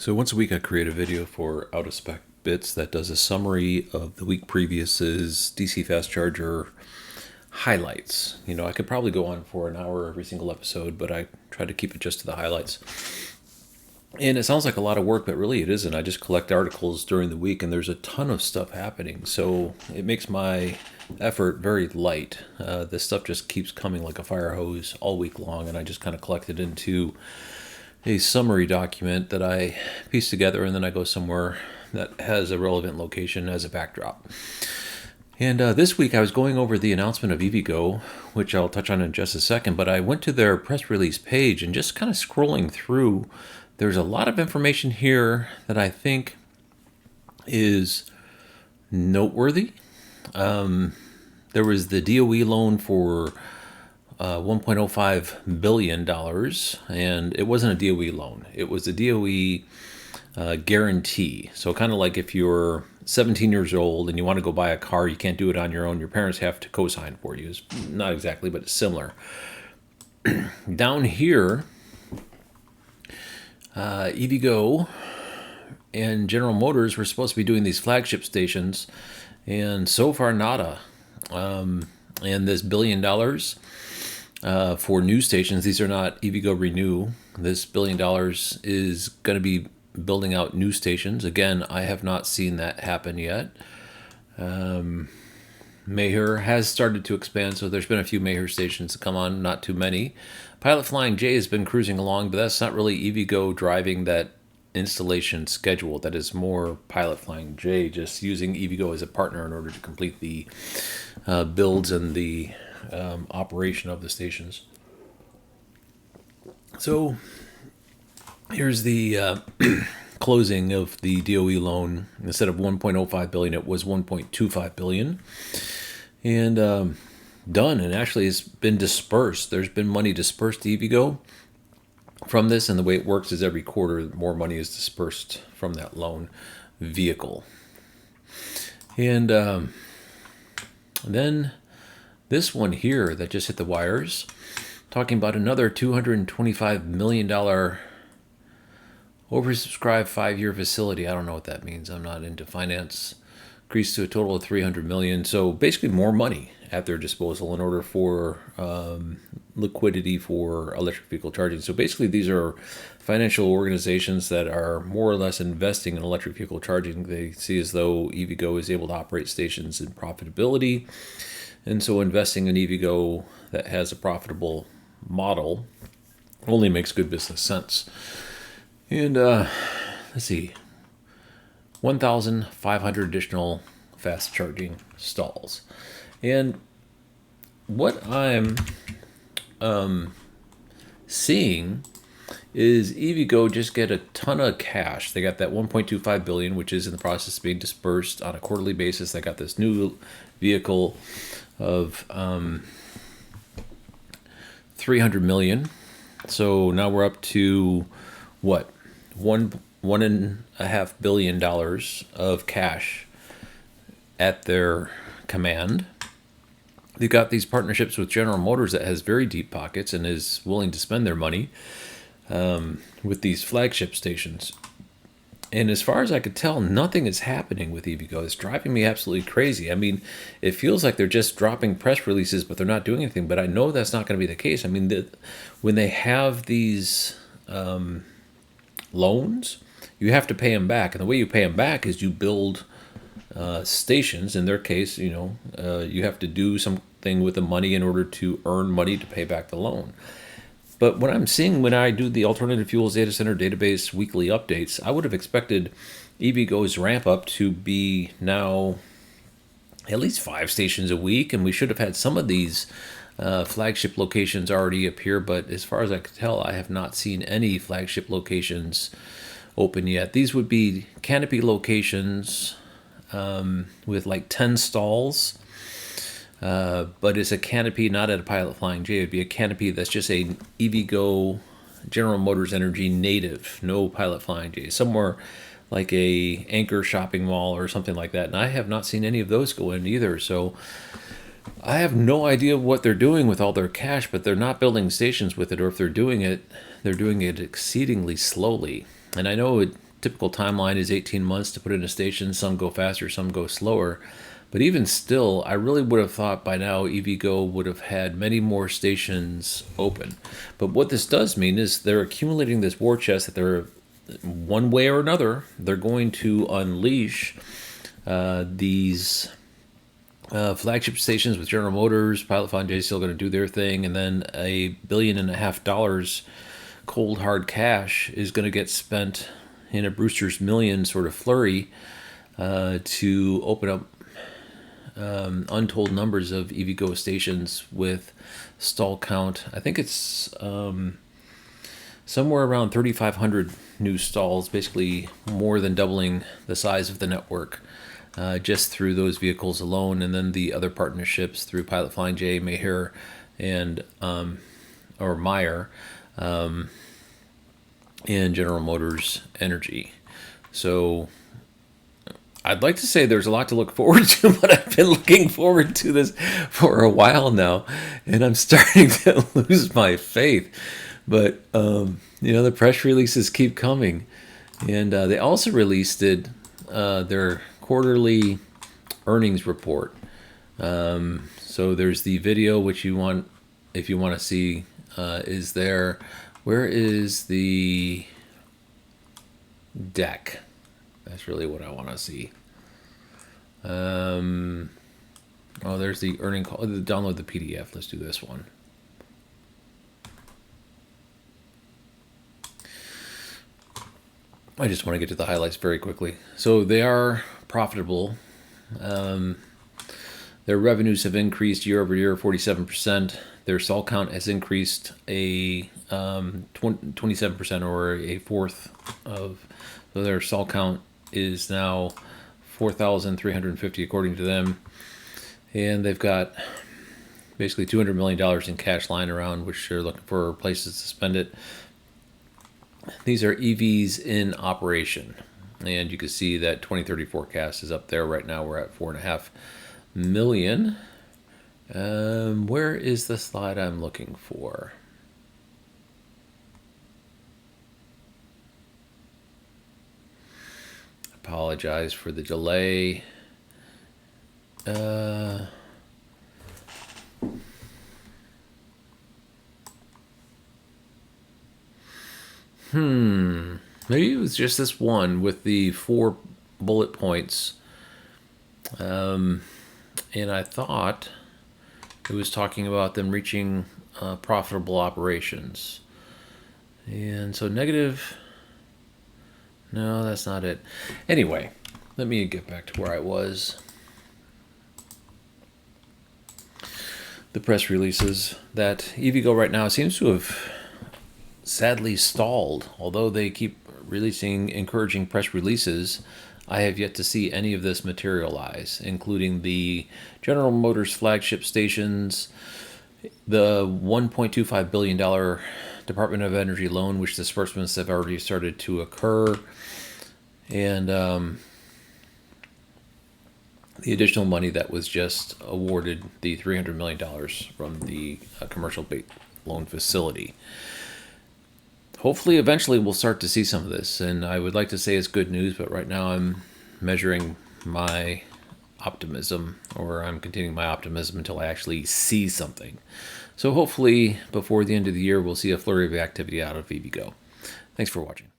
So once a week I create a video for Out of Spec Bits that does a summary of the week previous's DC fast charger highlights. You know, I could probably go on for an hour every single episode, but I try to keep it just to the highlights. And it sounds like a lot of work, but really it isn't. I just collect articles during the week and there's a ton of stuff happening. So it makes my effort very light. This stuff just keeps coming like a fire hose all week long, and I just kind of collect it into a summary document that I piece together, and then I go somewhere that has a relevant location as a backdrop. And this week I was going over the announcement of EVgo, which I'll touch on in just a second, but I went to their press release page and just kind of scrolling through, there's a lot of information here that I think is noteworthy. There was the DOE loan for $1.05 billion, and it wasn't a DOE loan. It was a DOE guarantee. So kind of like if you're 17 years old and you want to go buy a car, you can't do it on your own. Your parents have to co-sign for you. It's not exactly, but it's similar. Down here, EVgo and General Motors were supposed to be doing these flagship stations, and so far nada. And this $1 billion for new stations, these are not EVgo Renew. This $1 billion is going to be building out new stations. Again, I have not seen that happen yet. Mayher has started to expand, so there's been a few Mayher stations to come on, not too many. Pilot Flying J has been cruising along, but that's not really EVgo driving that installation schedule. That is more Pilot Flying J just using EVgo as a partner in order to complete the builds and the operation of the stations. So here's the closing of the DOE loan. Instead of $1.05 billion, it was $1.25 billion, and done. And actually, it's been dispersed. There's been money dispersed to EVgo from this, and the way it works is every quarter more money is dispersed from that loan vehicle. And then this one here that just hit the wires, talking about another $225 million oversubscribed 5-year facility. I don't know what that means. I'm not into finance. Increased to a total of $300 million. So basically more money at their disposal in order for liquidity for electric vehicle charging. So basically these are financial organizations that are more or less investing in electric vehicle charging. They see as though EVgo is able to operate stations in profitability. And so investing in EVgo that has a profitable model only makes good business sense. And let's see, 1,500 additional fast charging stalls. And what I'm seeing is EVgo just get a ton of cash. They got that $1.25 billion, which is in the process of being dispersed on a quarterly basis. They got this new vehicle of $300 million. So now we're up to what? $1.5 billion of cash at their command. They've got these partnerships with General Motors that has very deep pockets and is willing to spend their money with these flagship stations. And as far as I could tell, nothing is happening with EVgo. It's driving me absolutely crazy. I mean, it feels like they're just dropping press releases, but they're not doing anything. But I know that's not going to be the case. I mean, when they have these loans, you have to pay them back. And the way you pay them back is you build stations. In their case, you have to do something with the money in order to earn money to pay back the loan. But what I'm seeing when I do the Alternative Fuels Data Center Database weekly updates, I would have expected EVgo's ramp up to be now at least 5 stations a week, and we should have had some of these flagship locations already appear. But as far as I could tell, I have not seen any flagship locations open yet. These would be canopy locations with like 10 stalls. But it's a canopy, not at a Pilot Flying J. It would be a canopy that's just a EVgo General Motors Energy native, no Pilot Flying J. Somewhere like a Anchor shopping mall or something like that. And I have not seen any of those go in either. So I have no idea what they're doing with all their cash, but they're not building stations with it, or if they're doing it exceedingly slowly. And I know it typical timeline is 18 months to put in a station. Some go faster, some go slower. But even still, I really would have thought by now EVgo would have had many more stations open. But what this does mean is they're accumulating this war chest that they're, one way or another, they're going to unleash these flagship stations with General Motors. Pilot Flying J is still going to do their thing, and then $1.5 billion cold hard cash is going to get spent in a Brewster's Million sort of flurry to open up untold numbers of EVgo stations with stall count. I think it's somewhere around 3,500 new stalls, basically more than doubling the size of the network just through those vehicles alone. And then the other partnerships through Pilot Flying J, Meyer, and or Meyer, and General Motors Energy. So I'd like to say there's a lot to look forward to, but I've been looking forward to this for a while now, and I'm starting to lose my faith. But the press releases keep coming, and they also released their quarterly earnings report. So there's the video, which you want, if you want to see, is there. Where is the deck? That's really what I want to see. Oh, there's the earning call. Download the PDF. Let's do this one. I just want to get to the highlights very quickly. So they are profitable. Their revenues have increased year over year 47%. Their stall count has increased a 27%, or a fourth of. So their stall count is now 4,350 according to them, and they've got basically $200 million in cash lying around, which they're looking for places to spend it. These are EVs in operation, and you can see that 2030 forecast is up there. Right now we're at 4.5 million. Where is the slide I'm looking for? Apologize for the delay. Maybe it was just this one with the 4 bullet points. And I thought it was talking about them reaching profitable operations. And so negative. No, that's not it. Anyway, let me get back to where I was. The press releases that EVgo right now seems to have sadly stalled. Although they keep releasing encouraging press releases, I have yet to see any of this materialize, including the General Motors flagship stations, the $1.25 billion Department of Energy loan, which disbursements have already started to occur, and the additional money that was just awarded, the $300 million from the commercial bank loan facility. Hopefully, eventually, we'll start to see some of this, and I would like to say it's good news, but right now I'm measuring my optimism, or I'm continuing my optimism until I actually see something. So hopefully, before the end of the year, we'll see a flurry of activity out of EVgo. Thanks for watching.